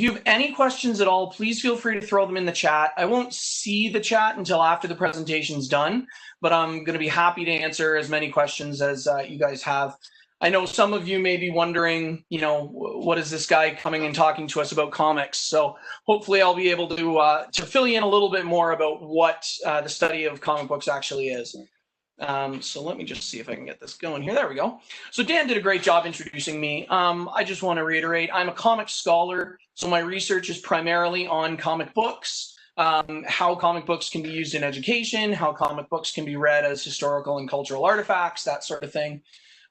you have any questions at all, please feel free to throw them in the chat. I won't see the chat until after the presentation's done, but I'm going to be happy to answer as many questions as you guys have. I know some of you may be wondering, you know, what is this guy coming and talking to us about comics? So hopefully I'll be able to fill you in a little bit more about what the study of comic books actually is. So let me just see if I can get this going here. There we go. So Dan did a great job introducing me. I just want to reiterate, I'm a comic scholar. So my research is primarily on comic books, how comic books can be used in education, how comic books can be read as historical and cultural artifacts, that sort of thing.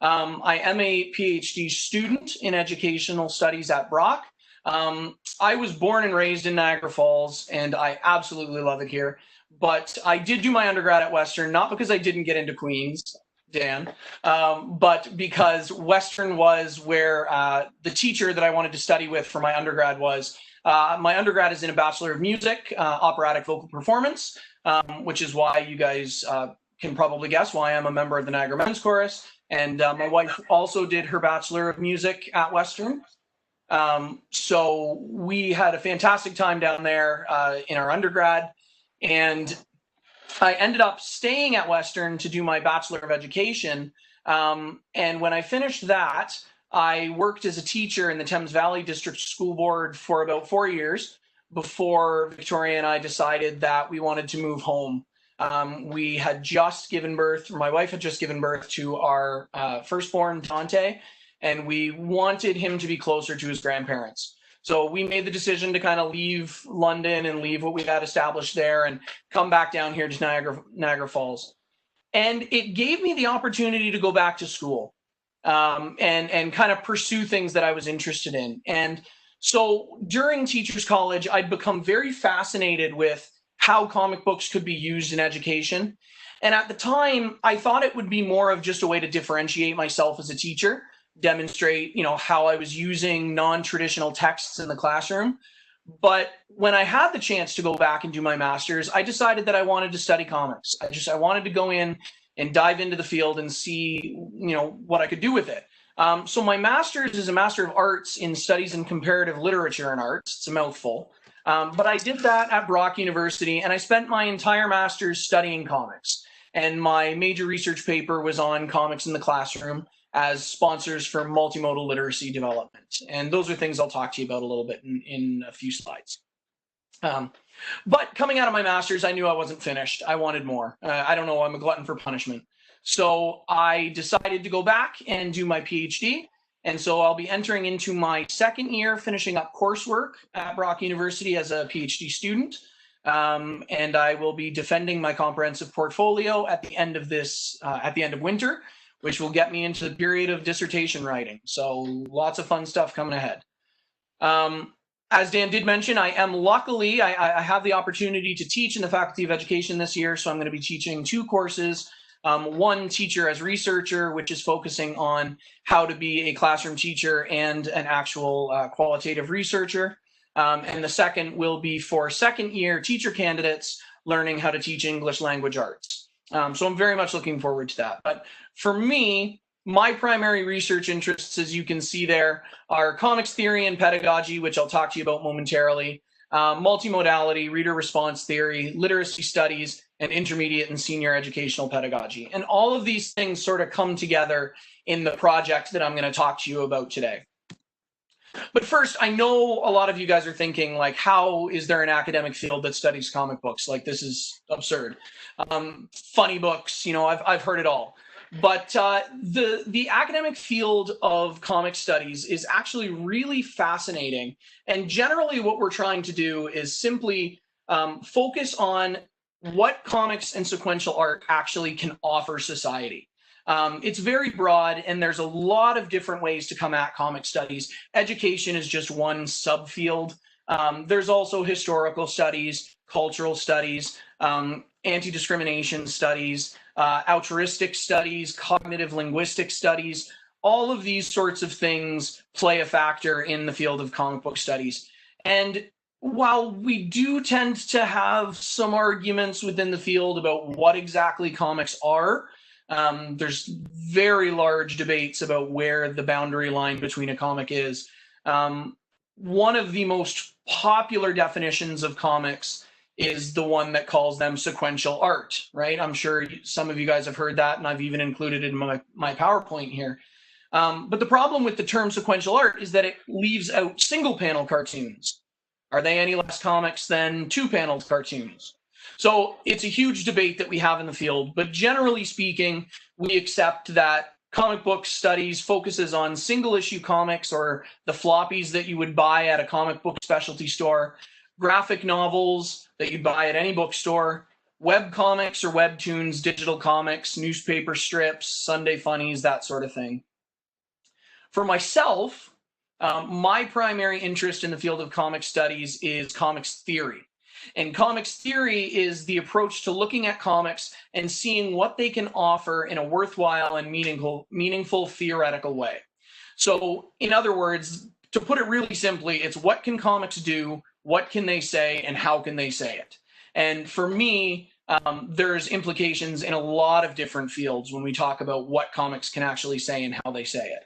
I am a PhD student in educational studies at Brock. I was born and raised in Niagara Falls, and I absolutely love it here. But I did do my undergrad at Western, not because I didn't get into Queens, Dan, but because Western was where the teacher that I wanted to study with for my undergrad was. My undergrad is in a Bachelor of Music, Operatic Vocal Performance, which is why you guys can probably guess why I'm a member of the Niagara Men's Chorus. And my wife also did her Bachelor of Music at Western. So we had a fantastic time down there in our undergrad. And I ended up staying at Western to do my Bachelor of Education. And when I finished that, I worked as a teacher in the Thames Valley District School Board for about 4 years before Victoria and I decided that we wanted to move home. We had just given birth, my wife had just given birth to our firstborn, Dante, and we wanted him to be closer to his grandparents. So we made the decision to kind of leave London and leave what we had established there and come back down here to Niagara Falls. And it gave me the opportunity to go back to school and kind of pursue things that I was interested in. And so during Teachers College, I'd become very fascinated with how comic books could be used in education. And at the time, I thought it would be more of just a way to differentiate myself as a teacher, demonstrate, you know, how I was using non-traditional texts in the classroom. But when I had the chance to go back and do my master's, I decided that I wanted to study comics. I wanted to go in and dive into the field and see, you know, what I could do with it. So my master's is a Master of Arts in Studies in Comparative Literature and Arts. It's a mouthful. But I did that at Brock University, and I spent my entire master's studying comics. And my major research paper was on comics in the classroom as sponsors for multimodal literacy development. And those are things I'll talk to you about a little bit in a few slides. But coming out of my master's, I knew I wasn't finished. I wanted more. I don't know, I'm a glutton for punishment. So I decided to go back and do my PhD. And so I'll be entering into my second year, finishing up coursework at Brock University as a PhD student. And I will be defending my comprehensive portfolio at the end of winter, which will get me into the period of dissertation writing. So lots of fun stuff coming ahead. As Dan did mention, I have the opportunity to teach in the Faculty of Education this year. So I'm going to be teaching 2 courses. One, Teacher as Researcher, which is focusing on how to be a classroom teacher and an actual qualitative researcher. And the second will be for second year teacher candidates learning how to teach English language arts. So I'm very much looking forward to that. But for me, my primary research interests, as you can see there, are comics theory and pedagogy, which I'll talk to you about momentarily, multimodality, reader response theory, literacy studies, and intermediate and senior educational pedagogy. And all of these things sort of come together in the project that I'm going to talk to you about today. But first, I know a lot of you guys are thinking, like, how is there an academic field that studies comic books? Like, this is absurd. Funny books, you know, I've heard it all. But the academic field of comic studies is actually really fascinating. And generally what we're trying to do is simply focus on what comics and sequential art actually can offer society. It's very broad, and there's a lot of different ways to come at comic studies. Education is just one subfield. There's also historical studies, cultural studies, anti-discrimination studies, altruistic studies, cognitive linguistic studies. All of these sorts of things play a factor in the field of comic book studies. And while we do tend to have some arguments within the field about what exactly comics are, there's very large debates about where the boundary line between a comic is. one of the most popular definitions of comics is the one that calls them sequential art, right? I'm sure some of you guys have heard that, and I've even included it in my PowerPoint here. But the problem with the term sequential art is that it leaves out single panel cartoons. Are they any less comics than two-paneled cartoons? So it's a huge debate that we have in the field, but generally speaking, we accept that comic book studies focuses on single issue comics, or the floppies that you would buy at a comic book specialty store, graphic novels that you'd buy at any bookstore, web comics or webtoons, digital comics, newspaper strips, Sunday funnies, that sort of thing. For myself, my primary interest in the field of comic studies is comics theory. And comics theory is the approach to looking at comics and seeing what they can offer in a worthwhile and meaningful theoretical way. So in other words, to put it really simply, it's what can comics do, what can they say, and how can they say it? And for me, there's implications in a lot of different fields when we talk about what comics can actually say and how they say it.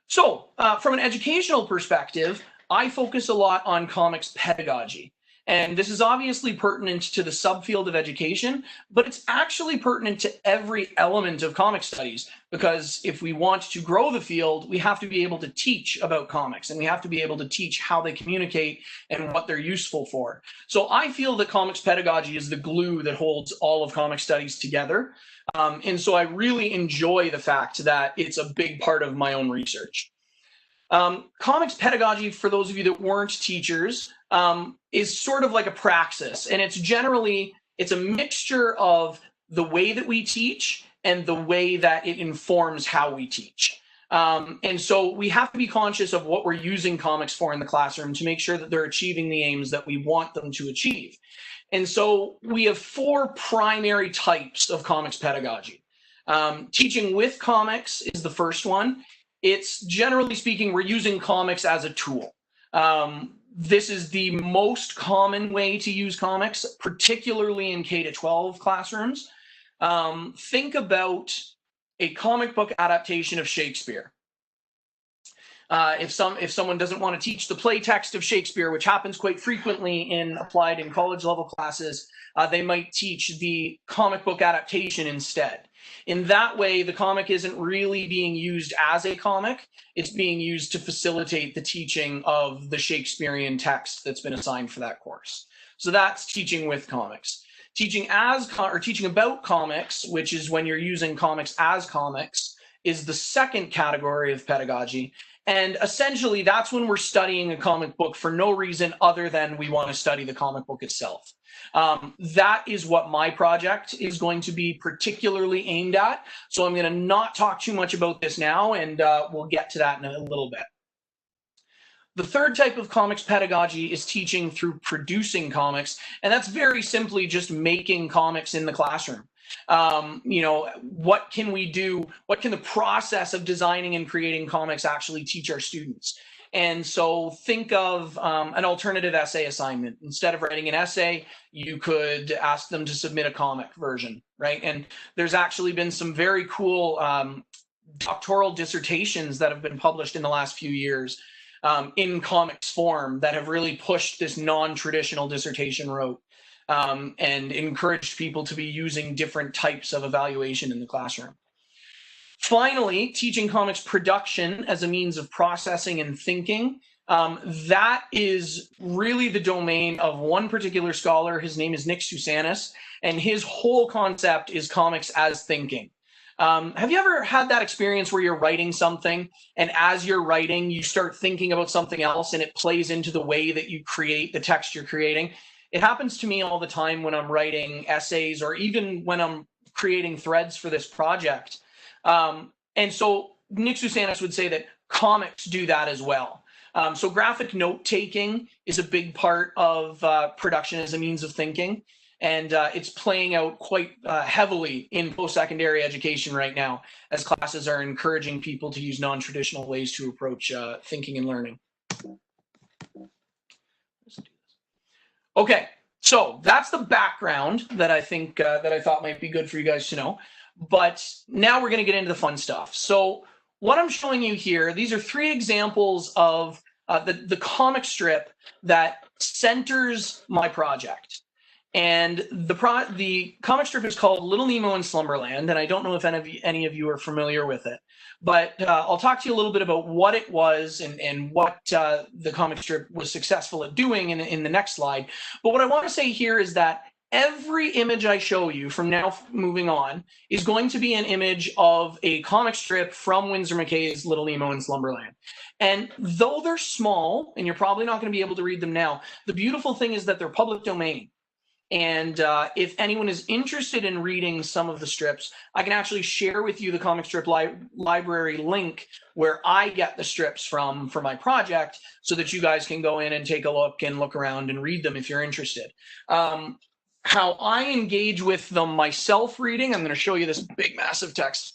So from an educational perspective, I focus a lot on comics pedagogy. And this is obviously pertinent to the subfield of education, but it's actually pertinent to every element of comic studies, because if we want to grow the field, we have to be able to teach about comics, and we have to be able to teach how they communicate and what they're useful for. So I feel that comics pedagogy is the glue that holds all of comic studies together. And so I really enjoy the fact that it's a big part of my own research. Comics pedagogy, for those of you that weren't teachers, is sort of like a praxis, and it's a mixture of the way that we teach and the way that it informs how we teach. And so we have to be conscious of what we're using comics for in the classroom to make sure that they're achieving the aims that we want them to achieve. And so we have four primary types of comics pedagogy. Teaching with comics is the first one. It's generally speaking, we're using comics as a tool. This is the most common way to use comics, particularly in K-12 classrooms. Think about a comic book adaptation of Shakespeare. If someone doesn't want to teach the play text of Shakespeare, which happens quite frequently applied in college level classes, they might teach the comic book adaptation instead. In that way, the comic isn't really being used as a comic. It's being used to facilitate the teaching of the Shakespearean text that's been assigned for that course. So that's teaching with comics. Teaching about comics, which is when you're using comics as comics, is the second category of pedagogy. And essentially, that's when we're studying a comic book for no reason other than we want to study the comic book itself. That is what my project is going to be particularly aimed at. So I'm going to not talk too much about this now, and we'll get to that in a little bit. The third type of comics pedagogy is teaching through producing comics, and that's very simply just making comics in the classroom. What can we do? What can the process of designing and creating comics actually teach our students? And so think of an alternative essay assignment. Instead of writing an essay, you could ask them to submit a comic version, right? And there's actually been some very cool doctoral dissertations that have been published in the last few years in comics form that have really pushed this non-traditional dissertation route and encouraged people to be using different types of evaluation in the classroom. Finally, teaching comics production as a means of processing and thinking. That is really the domain of one particular scholar. His name is Nick Sousanis, and his whole concept is comics as thinking. Have you ever had that experience where you're writing something, and as you're writing, you start thinking about something else, and it plays into the way that you create the text you're creating? It happens to me all the time when I'm writing essays, or even when I'm creating threads for this project. And so Nick Sousanis would say that comics do that as well. So graphic note-taking is a big part of production as a means of thinking, and it's playing out quite heavily in post-secondary education right now, as classes are encouraging people to use non-traditional ways to approach thinking and learning. Okay, so that's the background that I think that I thought might be good for you guys to know. But now we're going to get into the fun stuff. So what I'm showing you here, these are 3 examples of the comic strip that centers my project. And the comic strip is called Little Nemo and Slumberland, and I don't know if any of you are familiar with it. But I'll talk to you a little bit about what it was and what the comic strip was successful at doing in the next slide. But what I want to say here is that every image I show you from now moving on is going to be an image of a comic strip from Windsor McCay's Little Nemo and Slumberland. And though they're small, and you're probably not going to be able to read them now, the beautiful thing is that they're public domain. And if anyone is interested in reading some of the strips, I can actually share with you the comic strip library link where I get the strips from for my project, so that you guys can go in and take a look and look around and read them if you're interested. How I engage with them myself reading, I'm going to show you this big, massive text.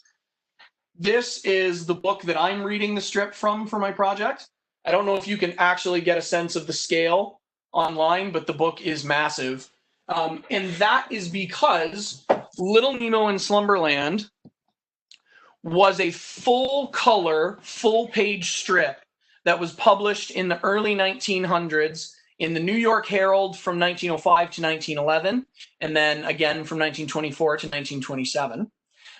This is the book that I'm reading the strip from for my project. I don't know if you can actually get a sense of the scale online, but the book is massive. And that is because Little Nemo and Slumberland was a full-color, full-page strip that was published in the early 1900s in the New York Herald from 1905 to 1911, and then again from 1924 to 1927.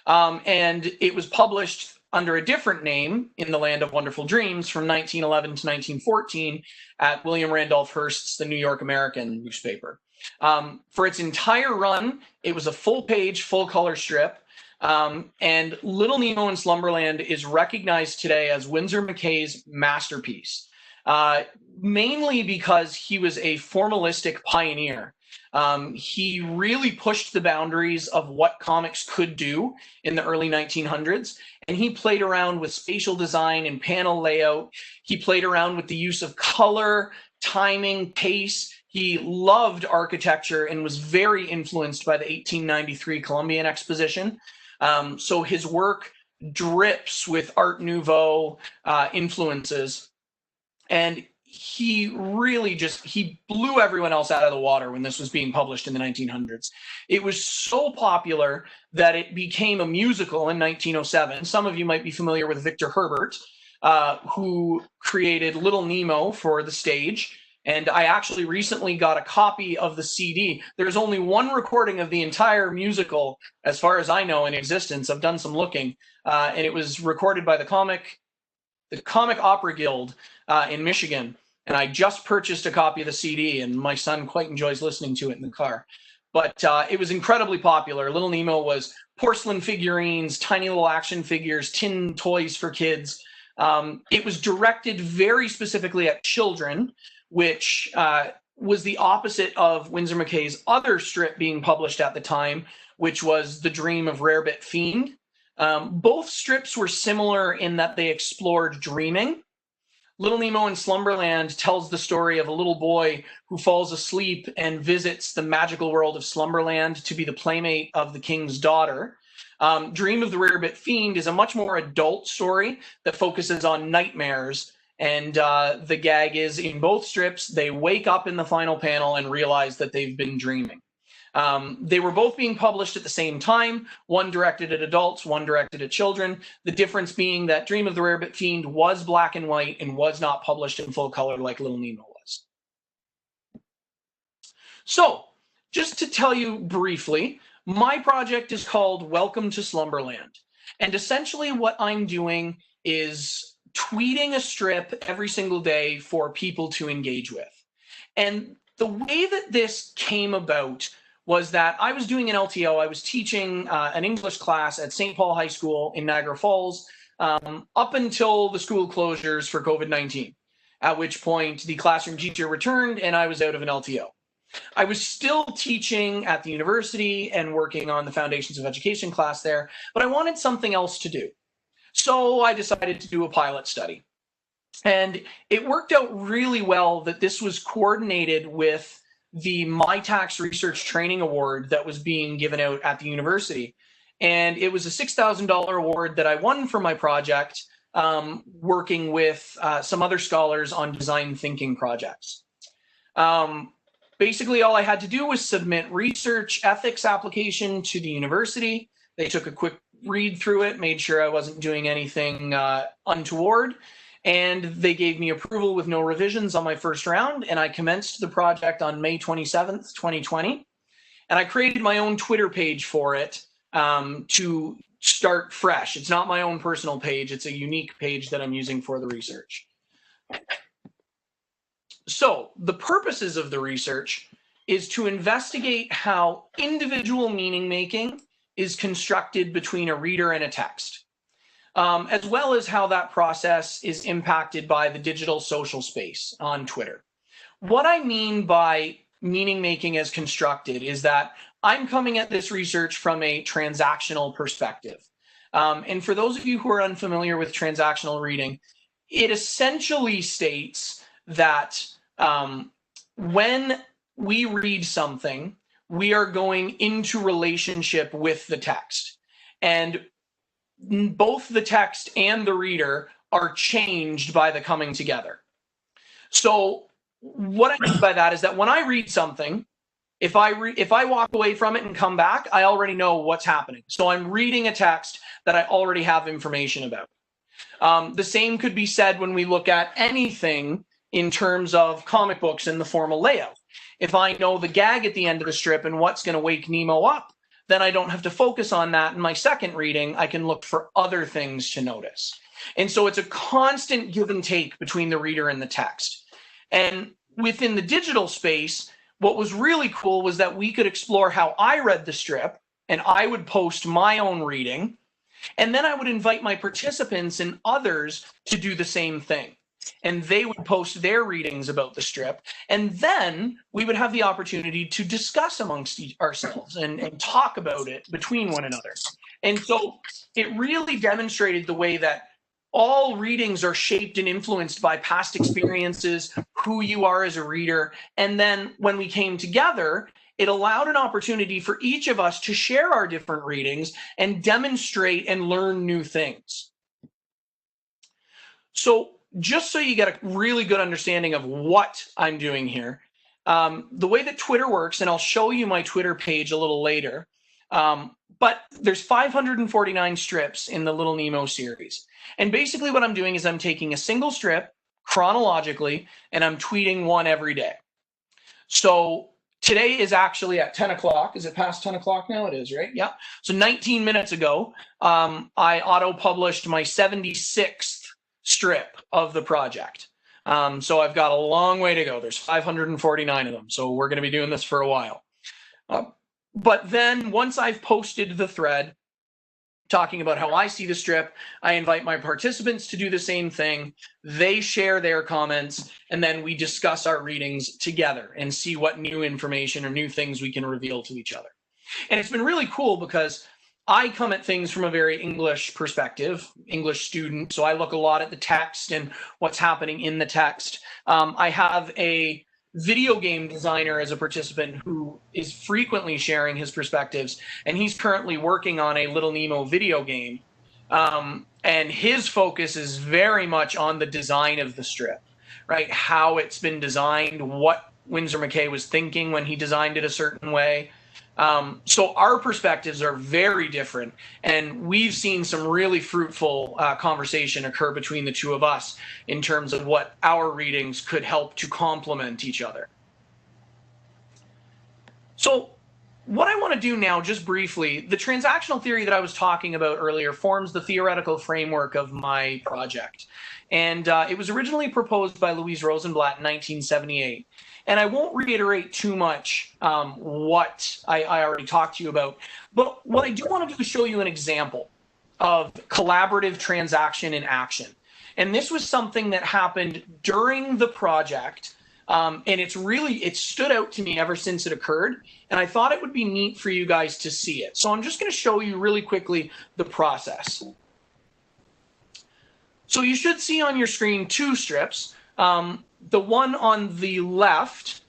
And it was published under a different name in the Land of Wonderful Dreams from 1911 to 1914 at William Randolph Hearst's The New York American newspaper. For its entire run, it was a full-page, full-color strip, and Little Nemo and Slumberland is recognized today as Windsor McCay's masterpiece, mainly because he was a formalistic pioneer. He really pushed the boundaries of what comics could do in the early 1900s, and he played around with spatial design and panel layout. He played around with the use of color, timing, pace. He loved architecture and was very influenced by the 1893 Columbian Exposition. So his work drips with Art Nouveau influences. And he really he blew everyone else out of the water when this was being published in the 1900s. It was so popular that it became a musical in 1907. Some of you might be familiar with Victor Herbert, who created Little Nemo for the stage. And I actually recently got a copy of the CD. There's only one recording of the entire musical, as far as I know, in existence. I've done some looking, and it was recorded by the Comic Opera Guild in Michigan. And I just purchased a copy of the CD, and my son quite enjoys listening to it in the car. But it was incredibly popular. Little Nemo was porcelain figurines, tiny little action figures, tin toys for kids. It was directed very specifically at children, which was the opposite of Windsor McCay's other strip being published at the time, which was The Dream of Rarebit Fiend. Both strips were similar in that they explored dreaming. Little Nemo and Slumberland tells the story of a little boy who falls asleep and visits the magical world of Slumberland to be the playmate of the king's daughter. Dream of the Rarebit Fiend is a much more adult story that focuses on nightmares. And the gag is, in both strips, they wake up in the final panel and realize that they've been dreaming. They were both being published at the same time, one directed at adults, one directed at children. The difference being that Dream of the Rarebit Fiend was black and white and was not published in full color like Little Nemo was. So, just to tell you briefly, my project is called Welcome to Slumberland. And essentially what I'm doing is tweeting a strip every single day for people to engage with. And the way that this came about was that I was doing an LTO. I was teaching an English class at St. Paul High School in Niagara Falls up until the school closures for COVID-19, at which point the classroom teacher returned and I was out of an LTO. I was still teaching at the university and working on the Foundations of Education class there, but I wanted something else to do. So I decided to do a pilot study. And it worked out really well that this was coordinated with the MyTax Research Training Award that was being given out at the university. And it was a $6,000 award that I won for my project, working with some other scholars on design thinking projects. Basically, all I had to do was submit research ethics application to the university. They took a quick read through it, made sure I wasn't doing anything untoward, and they gave me approval with no revisions on my first round, and I commenced the project on May 27th, 2020. And I created my own Twitter page for it to start fresh. It's not my own personal page. It's a unique page that I'm using for the research. So the purposes of the research is to investigate how individual meaning making is constructed between a reader and a text, as well as how that process is impacted by the digital social space on Twitter. What I mean by meaning making as constructed is that I'm coming at this research from a transactional perspective. And for those of you who are unfamiliar with transactional reading, it essentially states that when we read something, we are going into relationship with the text. And both the text and the reader are changed by the coming together. So what I mean by that is that when I read something, if I walk away from it and come back, I already know what's happening. So I'm reading a text that I already have information about. The same could be said when we look at anything in terms of comic books and the formal layout. If I know the gag at the end of the strip and what's going to wake Nemo up, then I don't have to focus on that in my second reading. I can look for other things to notice. And so it's a constant give and take between the reader and the text. And within the digital space, what was really cool was that we could explore how I read the strip, and I would post my own reading, and then I would invite my participants and others to do the same thing. And they would post their readings about the strip, and then we would have the opportunity to discuss amongst ourselves and talk about it between one another. And so it really demonstrated the way that all readings are shaped and influenced by past experiences, who you are as a reader. And then when we came together, it allowed an opportunity for each of us to share our different readings and demonstrate and learn new things. So just so you get a really good understanding of what I'm doing here, the way that Twitter works, and I'll show you my Twitter page a little later, but there's 549 strips in the Little Nemo series. And basically what I'm doing is I'm taking a single strip chronologically, and I'm tweeting one every day. So today is actually at 10 o'clock. Is it past 10 o'clock now? It is, right? Yeah. So 19 minutes ago, I auto-published my 76th strip of the project. So I've got a long way to go. There's 549 of them. So we're going to be doing this for a while. But then once I've posted the thread talking about how I see the strip, I invite my participants to do the same thing. They share their comments, and then we discuss our readings together and see what new information or new things we can reveal to each other. And it's been really cool because I come at things from a very English perspective, English student. So I look a lot at the text and what's happening in the text. I have a video game designer as a participant who is frequently sharing his perspectives, and he's currently working on a Little Nemo video game. And his focus is very much on the design of the strip, right? How it's been designed, what Windsor McCay was thinking when he designed it a certain way. So our perspectives are very different, and we've seen some really fruitful conversation occur between the two of us in terms of what our readings could help to complement each other. So what I want to do now, just briefly, the transactional theory that I was talking about earlier forms the theoretical framework of my project. And it was originally proposed by Louise Rosenblatt in 1978. And I won't reiterate too much what I already talked to you about. But what I do want to do is show you an example of collaborative transaction in action. And this was something that happened during the project. And it stood out to me ever since it occurred. And I thought it would be neat for you guys to see it. So I'm just going to show you really quickly the process. So you should see on your screen two strips. The one on the left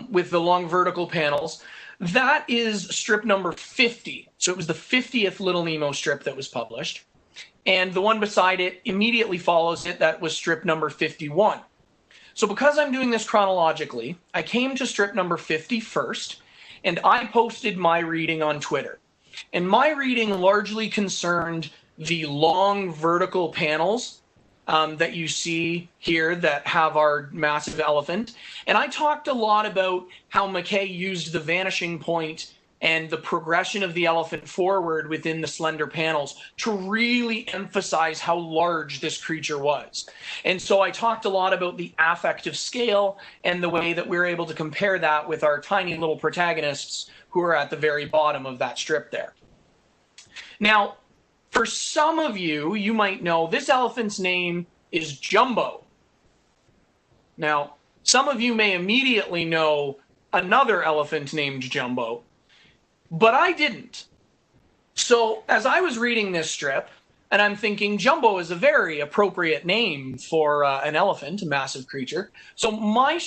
with the long vertical panels, that is strip number 50. So it was the 50th Little Nemo strip that was published. And the one beside it immediately follows it. That was strip number 51. So because I'm doing this chronologically, I came to strip number 50 first, and I posted my reading on Twitter. And my reading largely concerned the long vertical panels that you see here that have our massive elephant. And I talked a lot about how McCay used the vanishing point and the progression of the elephant forward within the slender panels to really emphasize how large this creature was. And so I talked a lot about the affective scale and the way that we're able to compare that with our tiny little protagonists who are at the very bottom of that strip there. Now, for some of you, you might know this elephant's name is Jumbo. Now, some of you may immediately know another elephant named Jumbo, but I didn't. So as I was reading this strip, and I'm thinking Jumbo is a very appropriate name for an elephant, a massive creature. So my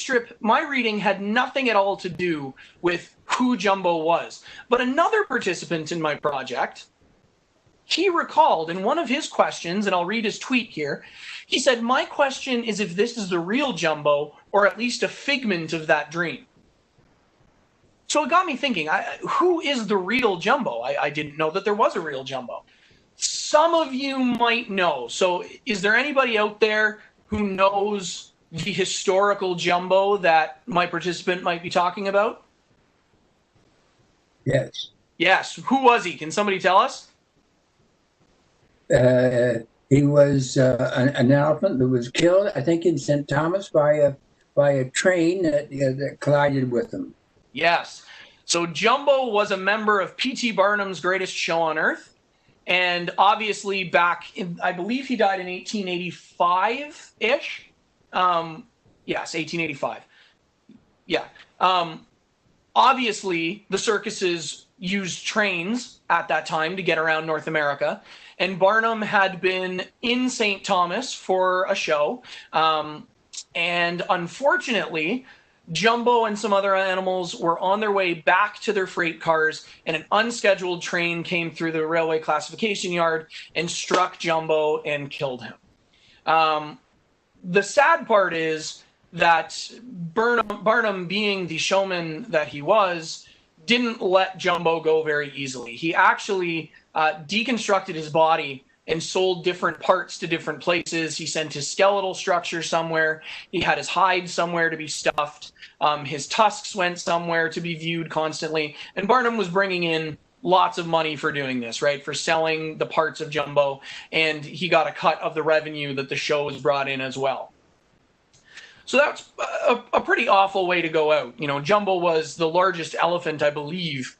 reading had nothing at all to do with who Jumbo was. But another participant in my project, he recalled in one of his questions, and I'll read his tweet here, he said, "My question is if this is the real Jumbo or at least a figment of that dream." So it got me thinking, who is the real Jumbo? I didn't know that there was a real Jumbo. Some of you might know. So is there anybody out there who knows the historical Jumbo that my participant might be talking about? Yes. Yes. Who was he? Can somebody tell us? He was an elephant that was killed, I think, in St. Thomas by a train that collided with him. Yes. So Jumbo was a member of P.T. Barnum's Greatest Show on Earth. And obviously back in, I believe he died in 1885-ish. Yes, 1885. Yeah. Obviously, the circuses used trains at that time to get around North America. And Barnum had been in St. Thomas for a show. And unfortunately, Jumbo and some other animals were on their way back to their freight cars, and an unscheduled train came through the railway classification yard and struck Jumbo and killed him. The sad part is that Barnum, being the showman that he was, didn't let Jumbo go very easily. He actually deconstructed his body and sold different parts to different places. He sent his skeletal structure somewhere. He had his hide somewhere to be stuffed. His tusks went somewhere to be viewed constantly. And Barnum was bringing in lots of money for doing this, right? For selling the parts of Jumbo. And he got a cut of the revenue that the show was brought in as well. So that's a pretty awful way to go out. You know, Jumbo was the largest elephant, I believe,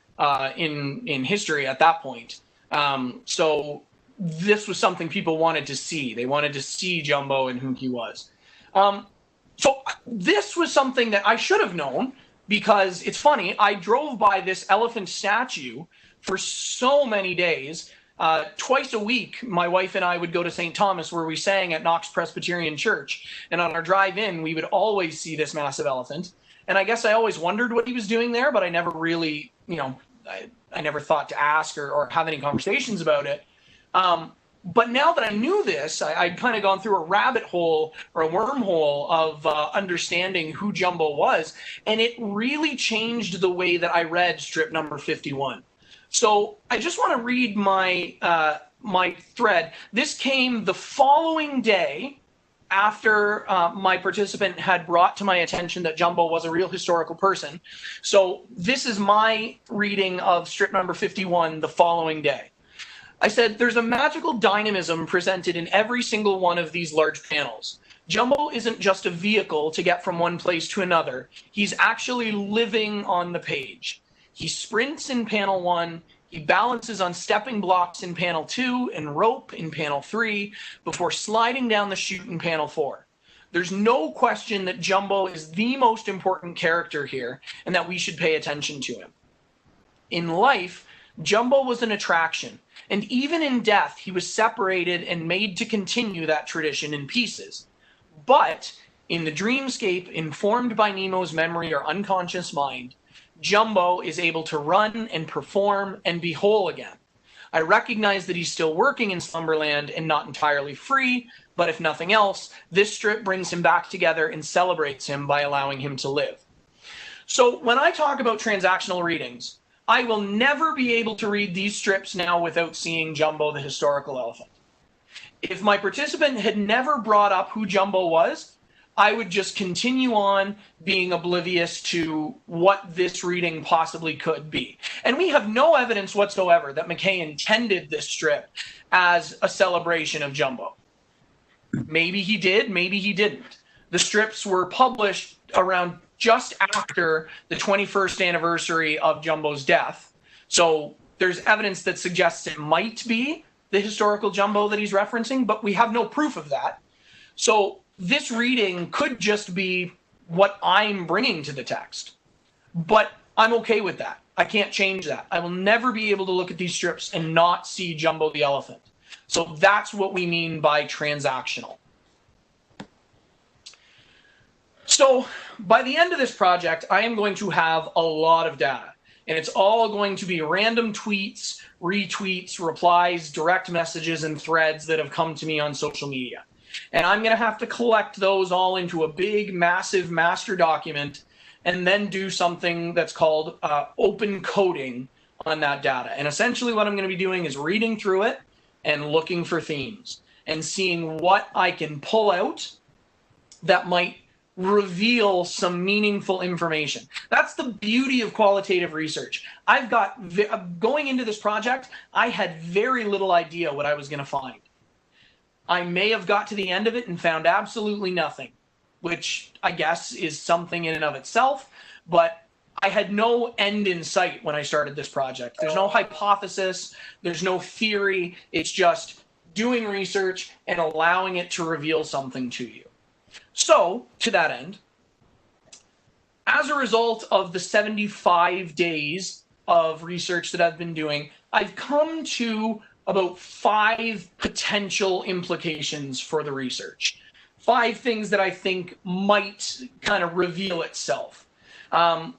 in history at that point. So this was something people wanted to see. They wanted to see Jumbo and who he was. So this was something that I should have known, because it's funny, I drove by this elephant statue for so many days. Twice a week, my wife and I would go to St. Thomas, where we sang at Knox Presbyterian Church. And on our drive in, we would always see this massive elephant. And I guess I always wondered what he was doing there, but I never really, you know, I never thought to ask or have any conversations about it. But now that I knew this, I'd kind of gone through a rabbit hole or a wormhole of understanding who Jumbo was. And it really changed the way that I read strip number 51. So I just want to read my my thread. This came the following day after my participant had brought to my attention that Jumbo was a real historical person. So this is my reading of strip number 51 the following day. I said, "There's a magical dynamism presented in every single one of these large panels. Jumbo isn't just a vehicle to get from one place to another. He's actually living on the page. He sprints in panel 1, he balances on stepping blocks in panel 2 and rope in panel 3 before sliding down the chute in panel 4. There's no question that Jumbo is the most important character here and that we should pay attention to him. In life, Jumbo was an attraction, and even in death, he was separated and made to continue that tradition in pieces. But in the dreamscape informed by Nemo's memory or unconscious mind, Jumbo is able to run and perform and be whole again. I recognize that he's still working in Slumberland and not entirely free, but if nothing else, this strip brings him back together and celebrates him by allowing him to live." So when I talk about transactional readings, I will never be able to read these strips now without seeing Jumbo the historical elephant. If my participant had never brought up who Jumbo was, I would just continue on being oblivious to what this reading possibly could be. And we have no evidence whatsoever that McCay intended this strip as a celebration of Jumbo. Maybe he did, maybe he didn't. The strips were published around just after the 21st anniversary of Jumbo's death. So there's evidence that suggests it might be the historical Jumbo that he's referencing, but we have no proof of that. So this reading could just be what I'm bringing to the text. But I'm okay with that. I can't change that. I will never be able to look at these strips and not see Jumbo the elephant. So that's what we mean by transactional. So by the end of this project, I am going to have a lot of data. And it's all going to be random tweets, retweets, replies, direct messages, and threads that have come to me on social media. And I'm going to have to collect those all into a big, massive master document and then do something that's called open coding on that data. And essentially what I'm going to be doing is reading through it and looking for themes and seeing what I can pull out that might reveal some meaningful information. That's the beauty of qualitative research. Going into this project, I had very little idea what I was going to find. I may have got to the end of it and found absolutely nothing, which I guess is something in and of itself, but I had no end in sight when I started this project. There's no hypothesis, there's no theory, it's just doing research and allowing it to reveal something to you. So, to that end, as a result of the 75 days of research that I've been doing, I've come to about 5 potential implications for the research. 5 things that I think might kind of reveal itself.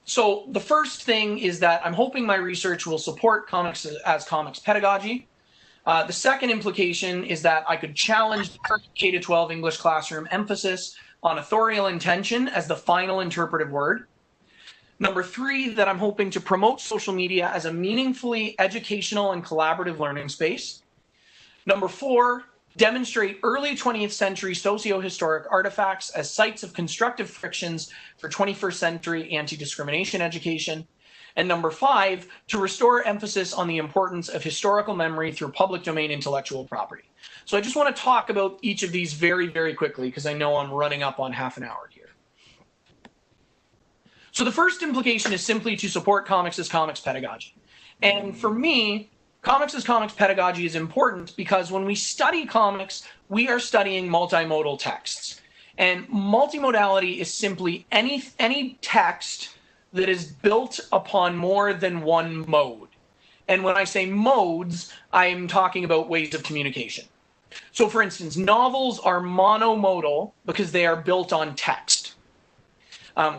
So the first thing is that I'm hoping my research will support comics as comics pedagogy. The second implication is that I could challenge the current K-12 English classroom emphasis on authorial intention as the final interpretive word. Number 3, that I'm hoping to promote social media as a meaningfully educational and collaborative learning space. Number 4, demonstrate early 20th century socio-historic artifacts as sites of constructive frictions for 21st century anti-discrimination education. And number 5, to restore emphasis on the importance of historical memory through public domain intellectual property. So I just want to talk about each of these very, very quickly because I know I'm running up on half an hour here. So the first implication is simply to support comics as comics pedagogy. And for me, comics as comics pedagogy is important because when we study comics, we are studying multimodal texts. And multimodality is simply any text that is built upon more than one mode. And when I say modes, I'm talking about ways of communication. So for instance, novels are monomodal because they are built on text.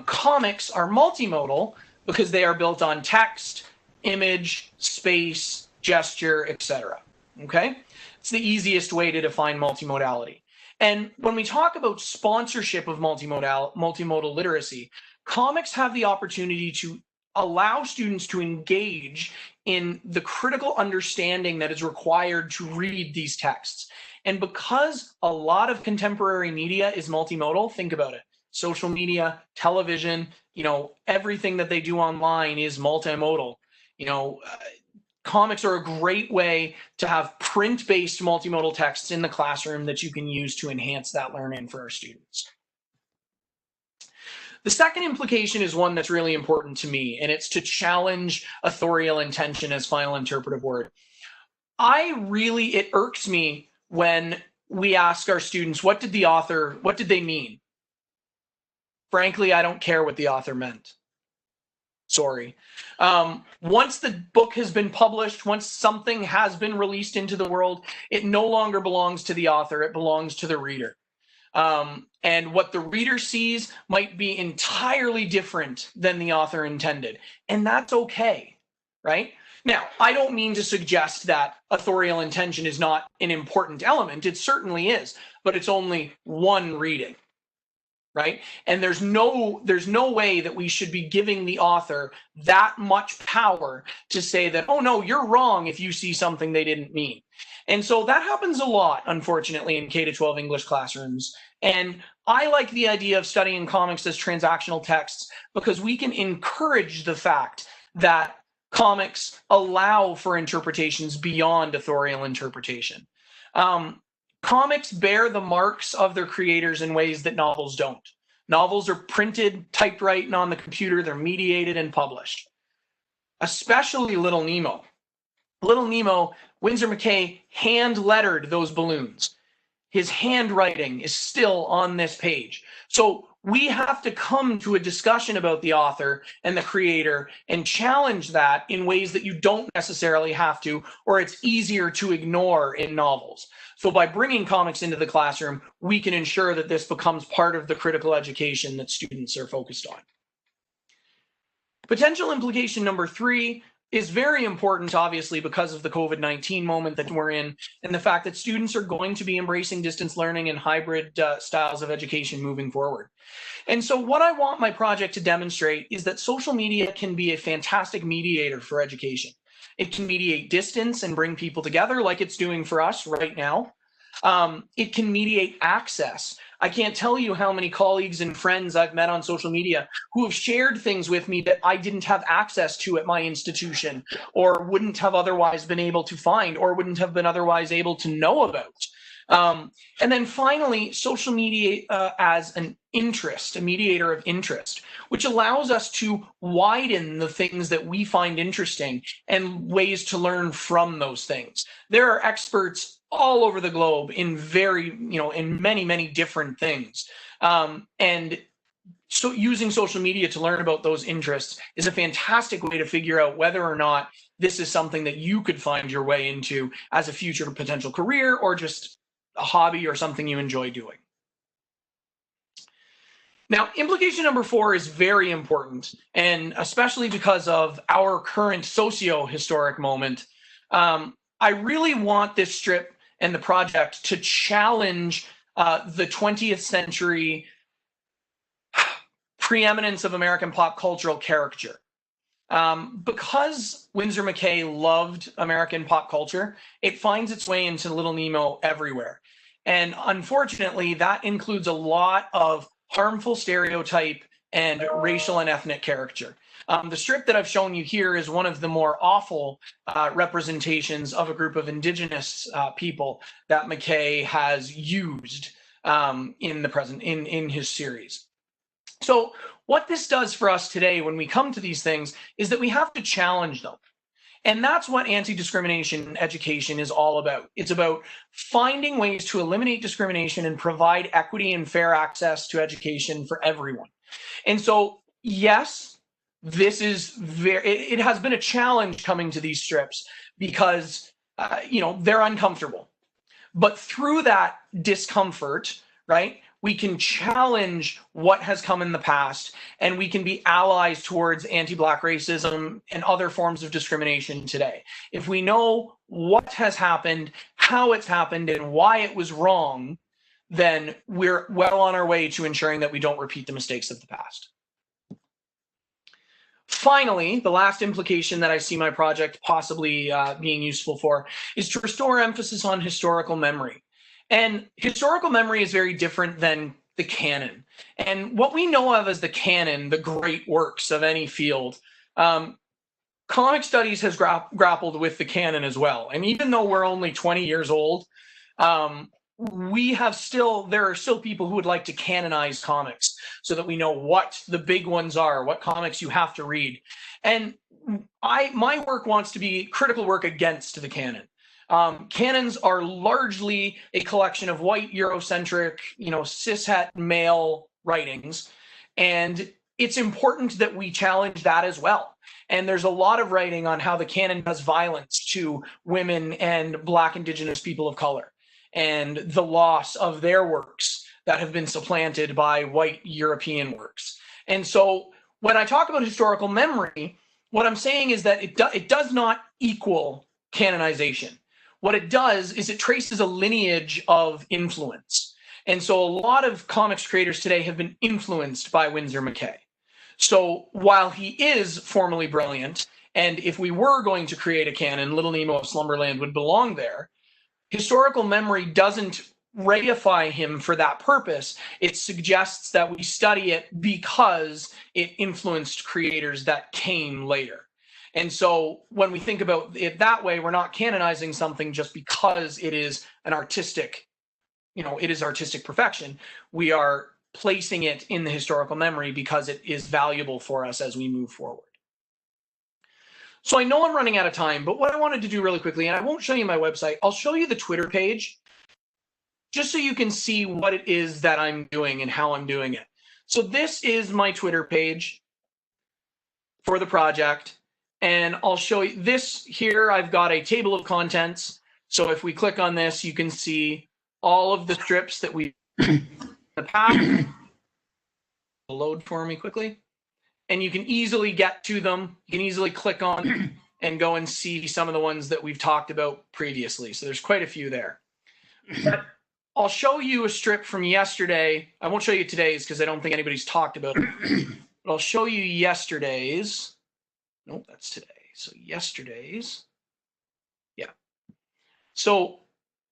Comics are multimodal because they are built on text, image, space, gesture, etc. Okay? It's the easiest way to define multimodality. And when we talk about sponsorship of multimodal literacy, comics have the opportunity to allow students to engage in the critical understanding that is required to read these texts. And because a lot of contemporary media is multimodal, think about it. Social media, television, everything that they do online is multimodal. Comics are a great way to have print-based multimodal texts in the classroom that you can use to enhance that learning for our students. The second implication is one that's really important to me, and it's to challenge authorial intention as final interpretive word. It irks me when we ask our students, what did they mean? Frankly, I don't care what the author meant. Sorry. Once the book has been published, once something has been released into the world, it no longer belongs to the author, it belongs to the reader. And what the reader sees might be entirely different than the author intended. And that's okay, right? Now, I don't mean to suggest that authorial intention is not an important element. It certainly is, but it's only one reading. right? And there's no way that we should be giving the author that much power to say that, oh no, you're wrong if you see something they didn't mean. And so that happens a lot, unfortunately, in K-12 English classrooms. And I like the idea of studying comics as transactional texts because we can encourage the fact that comics allow for interpretations beyond authorial interpretation. Comics bear the marks of their creators in ways that novels don't. Novels are printed, typed right, and on the computer. They're mediated and published. Especially Little Nemo. Little Nemo, Windsor McCay hand-lettered those balloons. His handwriting is still on this page. So we have to come to a discussion about the author and the creator and challenge that in ways that you don't necessarily have to, or it's easier to ignore in novels. So by bringing comics into the classroom, we can ensure that this becomes part of the critical education that students are focused on. Potential implication number 3 is very important, obviously, because of the COVID-19 moment that we're in and the fact that students are going to be embracing distance learning and hybrid styles of education moving forward. And so what I want my project to demonstrate is that social media can be a fantastic mediator for education. It can mediate distance and bring people together like it's doing for us right now. It can mediate access. I can't tell you how many colleagues and friends I've met on social media who have shared things with me that I didn't have access to at my institution or wouldn't have otherwise been able to find or wouldn't have been otherwise able to know about. And then finally, social media as an interest, a mediator of interest, which allows us to widen the things that we find interesting and ways to learn from those things. There are experts all over the globe in in many different things. And so using social media to learn about those interests is a fantastic way to figure out whether or not this is something that you could find your way into as a future potential career or just a hobby or something you enjoy doing. Now, implication number 4 is very important, and especially because of our current socio-historic moment. I really want this strip and the project to challenge the 20th century preeminence of American pop cultural caricature. Because Windsor McCay loved American pop culture, it finds its way into Little Nemo everywhere. And unfortunately, that includes a lot of harmful stereotype and racial and ethnic caricature. The strip that I've shown you here is one of the more awful representations of a group of indigenous people that McCay has used in his series. So what this does for us today when we come to these things is that we have to challenge them. And that's what anti-discrimination education is all about. It's about finding ways to eliminate discrimination and provide equity and fair access to education for everyone. And so, yes, this is it has been a challenge coming to these strips because, they're uncomfortable. But through that discomfort, right, we can challenge what has come in the past, and we can be allies towards anti-Black racism and other forms of discrimination today. If we know what has happened, how it's happened, and why it was wrong, then we're well on our way to ensuring that we don't repeat the mistakes of the past. Finally, the last implication that I see my project possibly being useful for is to restore emphasis on historical memory. And historical memory is very different than the canon. And what we know of as the canon, the great works of any field, comic studies has grappled with the canon as well. And even though we're only 20 years old, there are still people who would like to canonize comics so that we know what the big ones are, what comics you have to read. And my work wants to be critical work against the canon. Canons are largely a collection of white, Eurocentric, cishet male writings. And it's important that we challenge that as well. And there's a lot of writing on how the canon does violence to women and Black, Indigenous people of color, and the loss of their works that have been supplanted by white European works. And so when I talk about historical memory, what I'm saying is that it does not equal canonization. What it does is it traces a lineage of influence. And so a lot of comics creators today have been influenced by Windsor McCay. So while he is formally brilliant, and if we were going to create a canon, Little Nemo of Slumberland would belong there, historical memory doesn't reify him for that purpose. It suggests that we study it because it influenced creators that came later. And so when we think about it that way, we're not canonizing something just because it is an artistic, it is artistic perfection. We are placing it in the historical memory because it is valuable for us as we move forward. So I know I'm running out of time, but what I wanted to do really quickly, and I won't show you my website, I'll show you the Twitter page, just so you can see what it is that I'm doing and how I'm doing it. So this is my Twitter page for the project, and I'll show you this here. I've got a table of contents. So if we click on this, you can see all of the strips that we in the past. Load for me quickly. And you can easily get to them. You can easily click on and go and see some of the ones that we've talked about previously. So there's quite a few there. But I'll show you a strip from yesterday. I won't show you today's because I don't think anybody's talked about it. But I'll show you yesterday's. Nope, that's today. So yesterday's. Yeah. So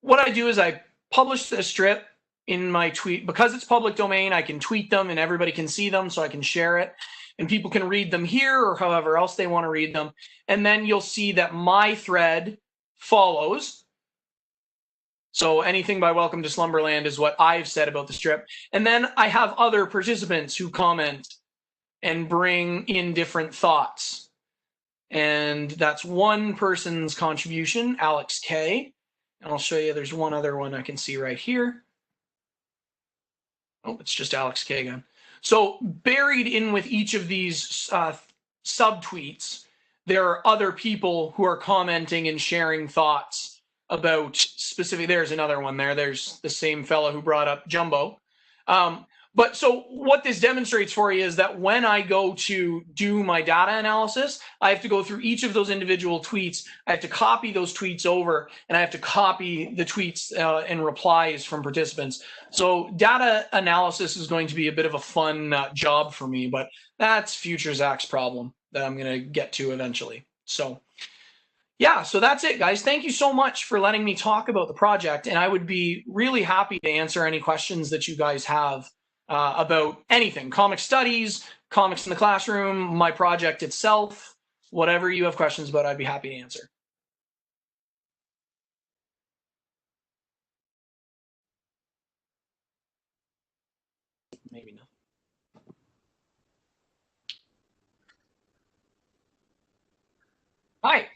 what I do is I publish the strip in my tweet. Because it's public domain, I can tweet them and everybody can see them, so I can share it. And people can read them here or however else they want to read them. And then you'll see that my thread follows. So anything by Welcome to Slumberland is what I've said about the strip. And then I have other participants who comment and bring in different thoughts. And that's one person's contribution, Alex K. And I'll show you, there's one other one I can see right here. Oh, it's just Alex K again. So buried in with each of these subtweets, there are other people who are commenting and sharing thoughts about specific. There's another one there. There's the same fellow who brought up Jumbo. But so what this demonstrates for you is that when I go to do my data analysis, I have to go through each of those individual tweets. I have to copy those tweets over, and I have to copy the tweets and replies from participants. So data analysis is going to be a bit of a fun job for me, but that's future Zach's problem that I'm going to get to eventually. So yeah, so that's it, guys. Thank you so much for letting me talk about the project, and I would be really happy to answer any questions that you guys have about anything, comic studies, comics in the classroom, my project itself, whatever you have questions about, I'd be happy to answer. Maybe not. Hi.